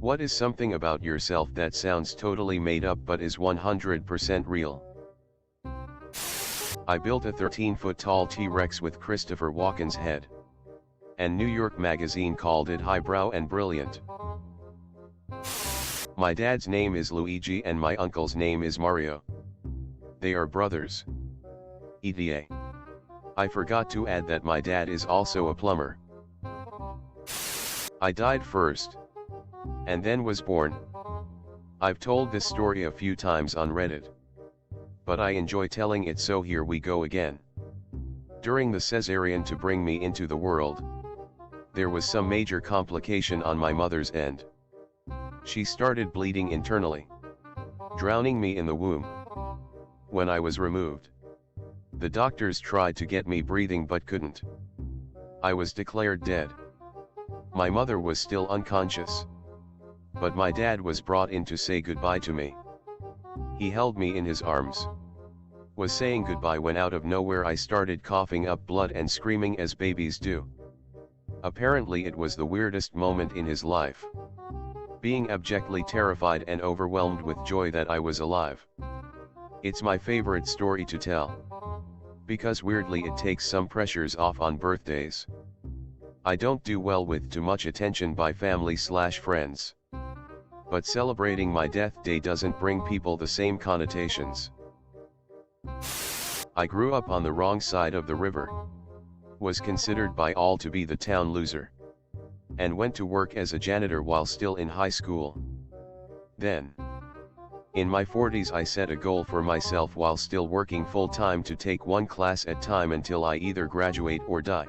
What is something about yourself that sounds totally made up but is 100% real? I built a 13-foot tall T-Rex with Christopher Walken's head. And New York Magazine called it highbrow and brilliant. My dad's name is Luigi and my uncle's name is Mario. They are brothers. ETA. I forgot to add that my dad is also a plumber. I died first. And then was born. I've told this story a few times on Reddit. But I enjoy telling it, so here we go again. During the cesarean to bring me into the world, there was some major complication on my mother's end. She started bleeding internally, drowning me in the womb. When I was removed, the doctors tried to get me breathing but couldn't. I was declared dead. My mother was still unconscious. But my dad was brought in to say goodbye to me. He held me in his arms, was saying goodbye when out of nowhere I started coughing up blood and screaming as babies do. Apparently it was the weirdest moment in his life. Being abjectly terrified and overwhelmed with joy that I was alive. It's my favorite story to tell. Because weirdly it takes some pressures off on birthdays. I don't do well with too much attention by family/friends. But celebrating my death day doesn't bring people the same connotations. I grew up on the wrong side of the river. Was considered by all to be the town loser. And went to work as a janitor while still in high school. Then, in my 40s I set a goal for myself while still working full-time to take one class at a time until I either graduate or die.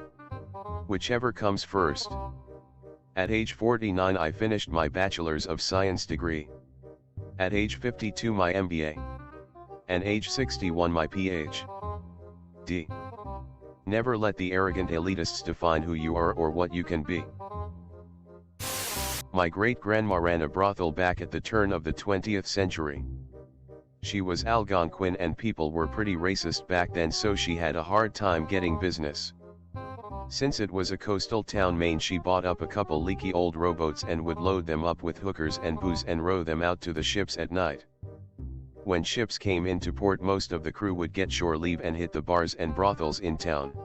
Whichever comes first. At age 49 I finished my Bachelor's of Science degree. At age 52 my MBA. And age 61 my PhD. Never let the arrogant elitists define who you are or what you can be. My great-grandma ran a brothel back at the turn of the 20th century. She was Algonquin and people were pretty racist back then, so she had a hard time getting business. Since it was a coastal town, Maine, she bought up a couple leaky old rowboats and would load them up with hookers and booze and row them out to the ships at night. When ships came into port, most of the crew would get shore leave and hit the bars and brothels in town.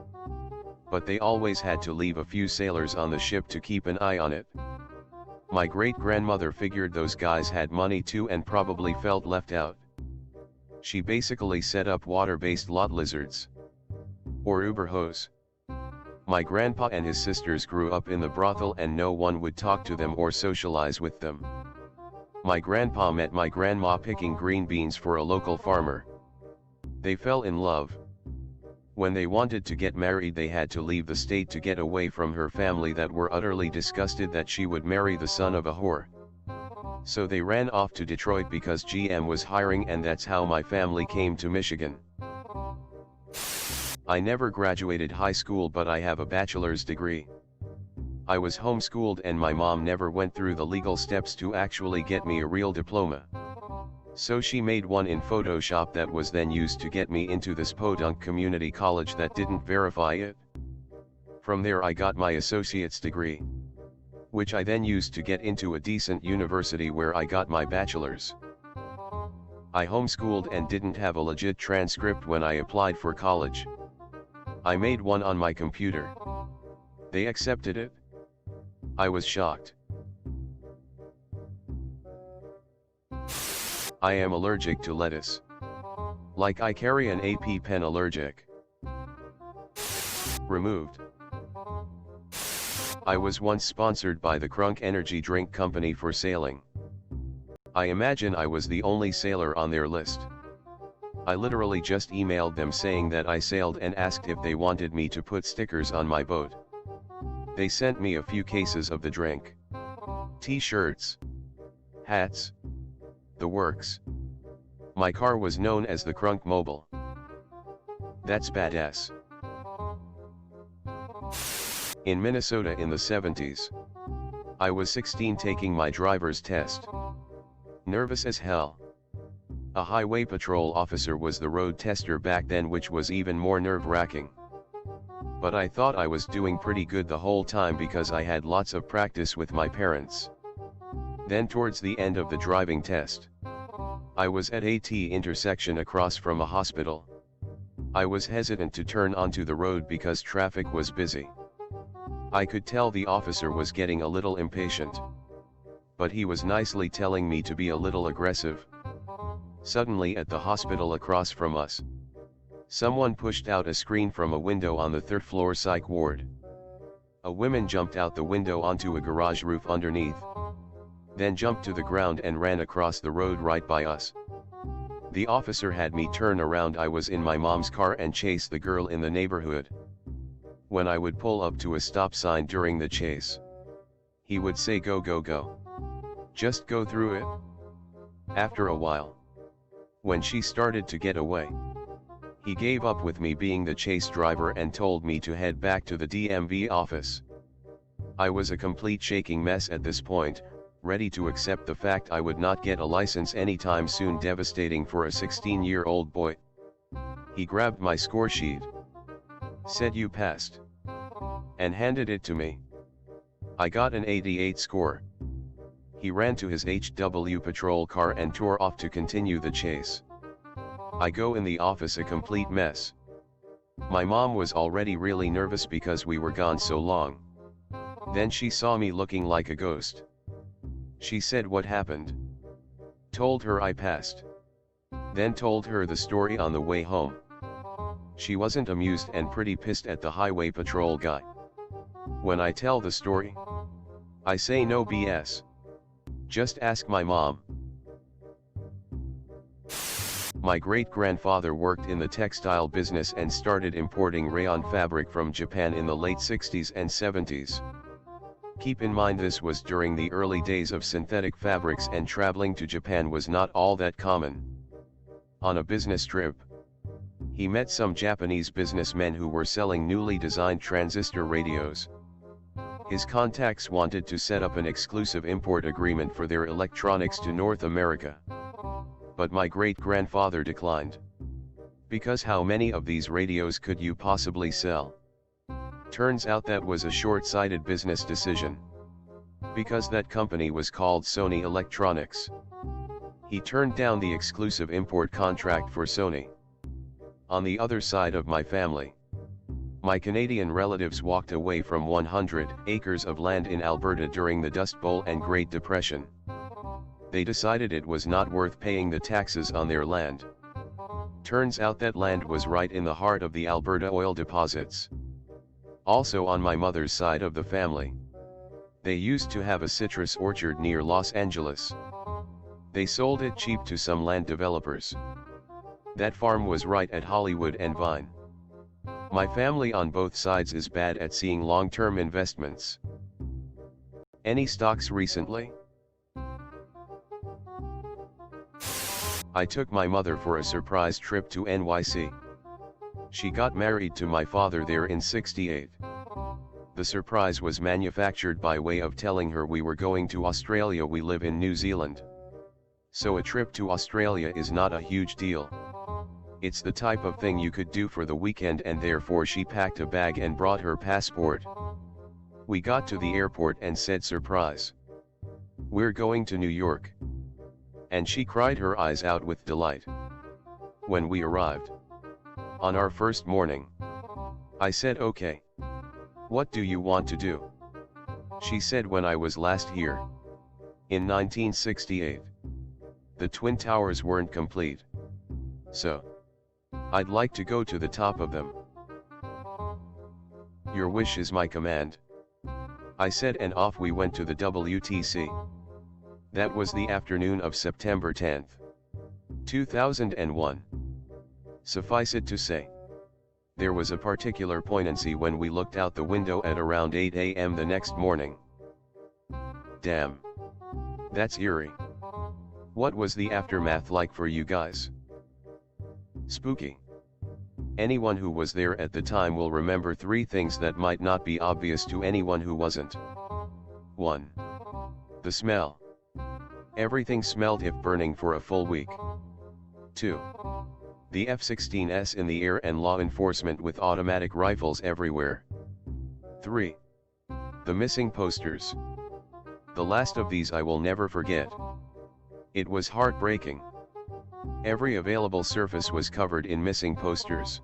But they always had to leave a few sailors on the ship to keep an eye on it. My great-grandmother figured those guys had money too and probably felt left out. She basically set up water-based lot lizards. Or Uber hoes. My grandpa and his sisters grew up in the brothel and no one would talk to them or socialize with them. My grandpa met my grandma picking green beans for a local farmer. They fell in love. When they wanted to get married they had to leave the state to get away from her family that were utterly disgusted that she would marry the son of a whore. So they ran off to Detroit because GM was hiring, and that's how my family came to Michigan. I never graduated high school, but I have a bachelor's degree. I was homeschooled and my mom never went through the legal steps to actually get me a real diploma. So she made one in Photoshop that was then used to get me into this podunk community college that didn't verify it. From there I got my associate's degree, which I then used to get into a decent university where I got my bachelor's. I homeschooled and didn't have a legit transcript when I applied for college. I made one on my computer. They accepted it. I was shocked. I am allergic to lettuce. Like I carry an AP pen allergic. Removed. I was once sponsored by the Crunk Energy Drink Company for sailing. I imagine I was the only sailor on their list. I literally just emailed them saying that I sailed and asked if they wanted me to put stickers on my boat. They sent me a few cases of the drink. T-shirts. Hats. The works. My car was known as the Crunk Mobile. That's badass. In Minnesota in the 70s. I was 16 taking my driver's test. Nervous as hell. A highway patrol officer was the road tester back then, which was even more nerve-wracking. But I thought I was doing pretty good the whole time because I had lots of practice with my parents. Then towards the end of the driving test, I was at a T intersection across from a hospital. I was hesitant to turn onto the road because traffic was busy. I could tell the officer was getting a little impatient, but he was nicely telling me to be a little aggressive. Suddenly at the hospital across from us, someone pushed out a screen from a window on the third floor psych ward. A woman jumped out the window onto a garage roof underneath, then jumped to the ground and ran across the road right by us. The officer had me turn around. I was in my mom's car and chase the girl in the neighborhood. When I would pull up to a stop sign during the chase, he would say, "Go, go, go. Just go through it." After a while, when she started to get away, he gave up with me being the chase driver and told me to head back to the DMV office. I was a complete shaking mess at this point, ready to accept the fact I would not get a license anytime soon. Devastating for a 16-year-old boy. He grabbed my score sheet, said, "You passed," and handed it to me. I got an 88 score. He ran to his HW patrol car and tore off to continue the chase. I go in the office a complete mess. My mom was already really nervous because we were gone so long. Then she saw me looking like a ghost. She said what happened. Told her I passed. Then told her the story on the way home. She wasn't amused and pretty pissed at the highway patrol guy. When I tell the story, I say no BS. Just ask my mom. My great-grandfather worked in the textile business and started importing rayon fabric from Japan in the late 60s and 70s. Keep in mind this was during the early days of synthetic fabrics and traveling to Japan was not all that common. On a business trip, he met some Japanese businessmen who were selling newly designed transistor radios. His contacts wanted to set up an exclusive import agreement for their electronics to North America. But my great-grandfather declined. Because how many of these radios could you possibly sell? Turns out that was a short-sighted business decision. Because that company was called Sony Electronics. He turned down the exclusive import contract for Sony. On the other side of my family, my Canadian relatives walked away from 100 acres of land in Alberta during the Dust Bowl and Great Depression. They decided it was not worth paying the taxes on their land. Turns out that land was right in the heart of the Alberta oil deposits. Also on my mother's side of the family, they used to have a citrus orchard near Los Angeles. They sold it cheap to some land developers. That farm was right at Hollywood and Vine. My family on both sides is bad at seeing long-term investments. Any stocks recently? I took my mother for a surprise trip to NYC. She got married to my father there in '68. The surprise was manufactured by way of telling her we were going to Australia. We live in New Zealand. So a trip to Australia is not a huge deal. It's the type of thing you could do for the weekend, and therefore she packed a bag and brought her passport. We got to the airport and said, "Surprise! We're going to New York." And she cried her eyes out with delight. When we arrived, on our first morning, I said, "Okay. What do you want to do?" She said, "When I was last here, in 1968, the Twin Towers weren't complete. So, I'd like to go to the top of them." "Your wish is my command," I said, and off we went to the WTC. That was the afternoon of September 10th, 2001. Suffice it to say, there was a particular poignancy when we looked out the window at around 8 a.m. the next morning. Damn. That's eerie. What was the aftermath like for you guys? Spooky. Anyone who was there at the time will remember three things that might not be obvious to anyone who wasn't. 1. The smell. Everything smelled if burning for a full week. 2. The F-16s in the air and law enforcement with automatic rifles everywhere. 3. The missing posters. The last of these I will never forget. It was heartbreaking. Every available surface was covered in missing posters.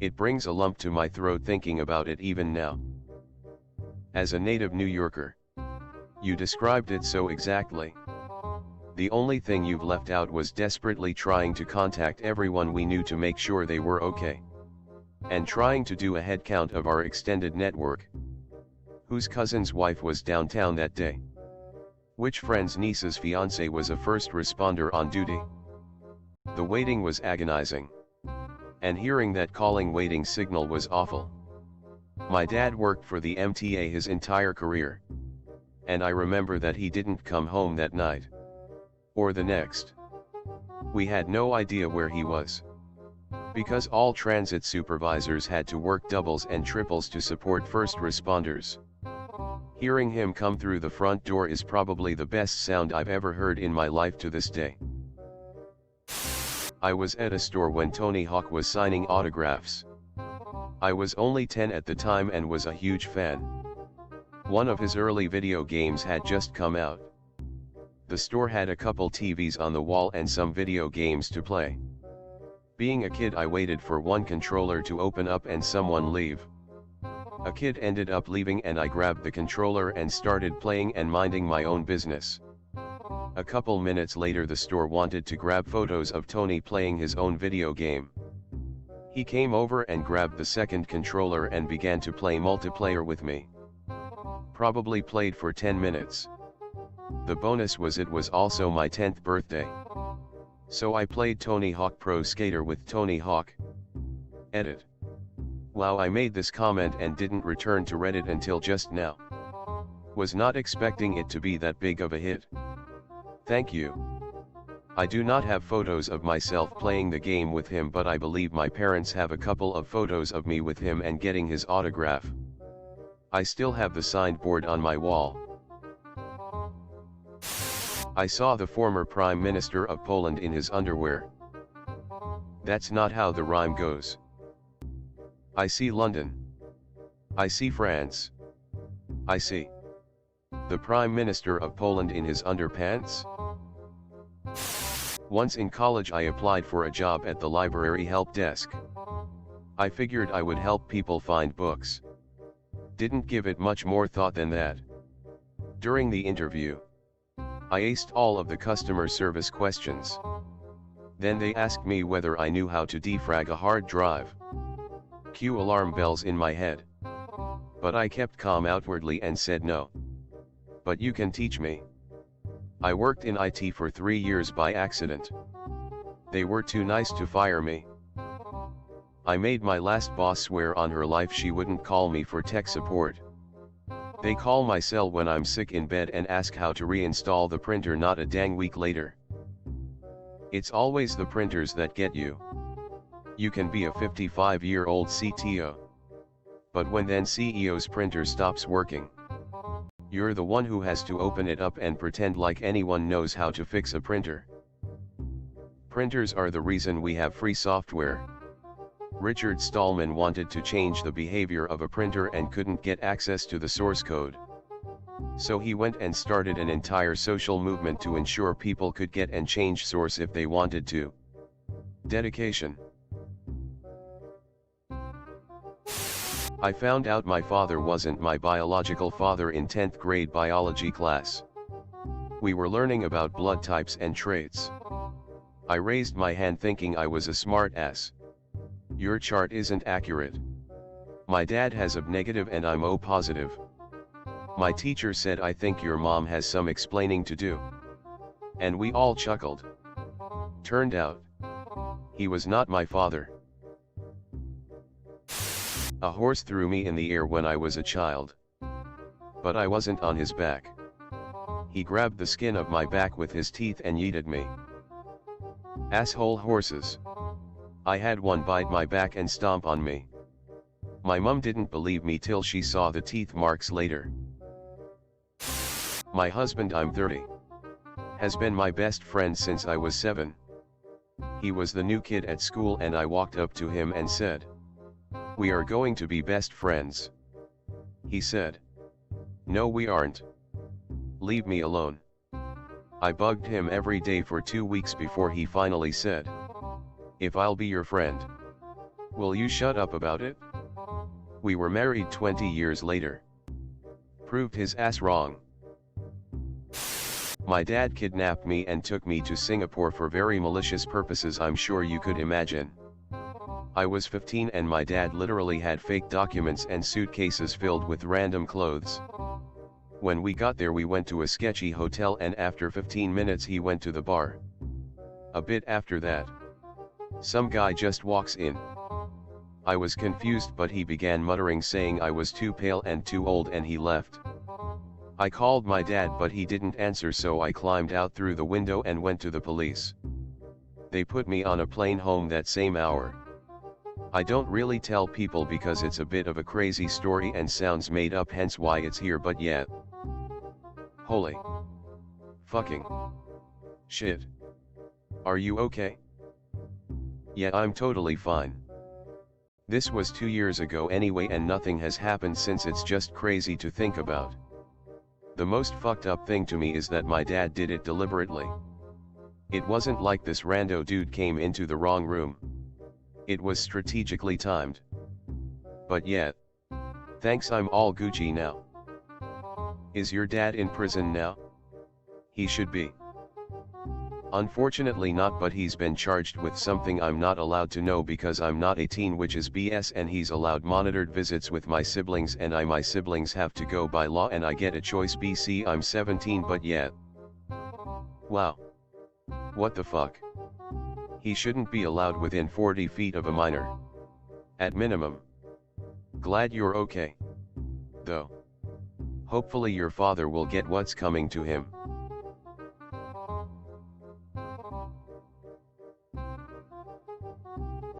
It brings a lump to my throat thinking about it even now. As a native New Yorker, you described it so exactly. The only thing you've left out was desperately trying to contact everyone we knew to make sure they were okay. And trying to do a head count of our extended network. Whose cousin's wife was downtown that day? Which friend's niece's fiancé was a first responder on duty? The waiting was agonizing. And hearing that calling waiting signal was awful. My dad worked for the MTA his entire career. And I remember that he didn't come home that night. Or the next. We had no idea where he was. Because all transit supervisors had to work doubles and triples to support first responders. Hearing him come through the front door is probably the best sound I've ever heard in my life to this day. I was at a store when Tony Hawk was signing autographs. I was only 10 at the time and was a huge fan. One of his early video games had just come out. The store had a couple TVs on the wall and some video games to play. Being a kid, I waited for one controller to open up and someone leave. A kid ended up leaving and I grabbed the controller and started playing and minding my own business. A couple minutes later the store wanted to grab photos of Tony playing his own video game. He came over and grabbed the second controller and began to play multiplayer with me. Probably played for 10 minutes. The bonus was it was also my 10th birthday. So I played Tony Hawk Pro Skater with Tony Hawk. Edit. Wow, I made this comment and didn't return to Reddit until just now. Was not expecting it to be that big of a hit. Thank you. I do not have photos of myself playing the game with him, but I believe my parents have a couple of photos of me with him and getting his autograph. I still have the signed board on my wall. I saw the former Prime Minister of Poland in his underwear. That's not how the rhyme goes. I see London. I see France. I see the Prime Minister of Poland in his underpants. Once in college I applied for a job at the library help desk. I figured I would help people find books. Didn't give it much more thought than that. During the interview, I aced all of the customer service questions. Then they asked me whether I knew how to defrag a hard drive. Cue alarm bells in my head. But I kept calm outwardly and said no. But you can teach me. I worked in IT for 3 years by accident. They were too nice to fire me. I made my last boss swear on her life she wouldn't call me for tech support. They call my cell when I'm sick in bed and ask how to reinstall the printer not a dang week later. It's always the printers that get you. You can be a 55-year-old CTO. But when then CEO's printer stops working, you're the one who has to open it up and pretend like anyone knows how to fix a printer. Printers are the reason we have free software. Richard Stallman wanted to change the behavior of a printer and couldn't get access to the source code. So he went and started an entire social movement to ensure people could get and change source if they wanted to. Dedication. I found out my father wasn't my biological father in 10th grade biology class. We were learning about blood types and traits. I raised my hand thinking I was a smart ass. Your chart isn't accurate. My dad has AB negative and I'm O positive. My teacher said I think your mom has some explaining to do. And we all chuckled. Turned out, he was not my father. A horse threw me in the air when I was a child. But I wasn't on his back. He grabbed the skin of my back with his teeth and yeeted me. Asshole horses. I had one bite my back and stomp on me. My mum didn't believe me till she saw the teeth marks later. My husband, I'm 30, has been my best friend since I was 7. He was the new kid at school and I walked up to him and said, "We are going to be best friends." He said, "No, we aren't." Leave me alone. I bugged him every day for 2 weeks before he finally said, if I'll be your friend, will you shut up about it? We were married 20 years later. Proved his ass wrong. My dad kidnapped me and took me to Singapore for very malicious purposes I'm sure you could imagine. I was 15 and my dad literally had fake documents and suitcases filled with random clothes. When we got there we went to a sketchy hotel and after 15 minutes he went to the bar. A bit after that, some guy just walks in. I was confused but he began muttering saying I was too pale and too old and he left. I called my dad but he didn't answer so I climbed out through the window and went to the police. They put me on a plane home that same hour. I don't really tell people because it's a bit of a crazy story and sounds made up hence why it's here but yet. Holy fucking shit. Are you okay? Yeah, I'm totally fine. This was 2 years ago anyway and nothing has happened since. It's just crazy to think about. The most fucked up thing to me is that my dad did it deliberately. It wasn't like this rando dude came into the wrong room. It was strategically timed. But yet, thanks, I'm all Gucci now. Is your dad in prison now? He should be. Unfortunately not, but he's been charged with something I'm not allowed to know because I'm not 18, which is BS, and he's allowed monitored visits with my siblings and my siblings have to go by law and I get a choice. BC I'm 17 but yet. Wow. What the fuck? He shouldn't be allowed within 40 feet of a minor. At minimum. Glad you're okay. Though. Hopefully your father will get what's coming to him.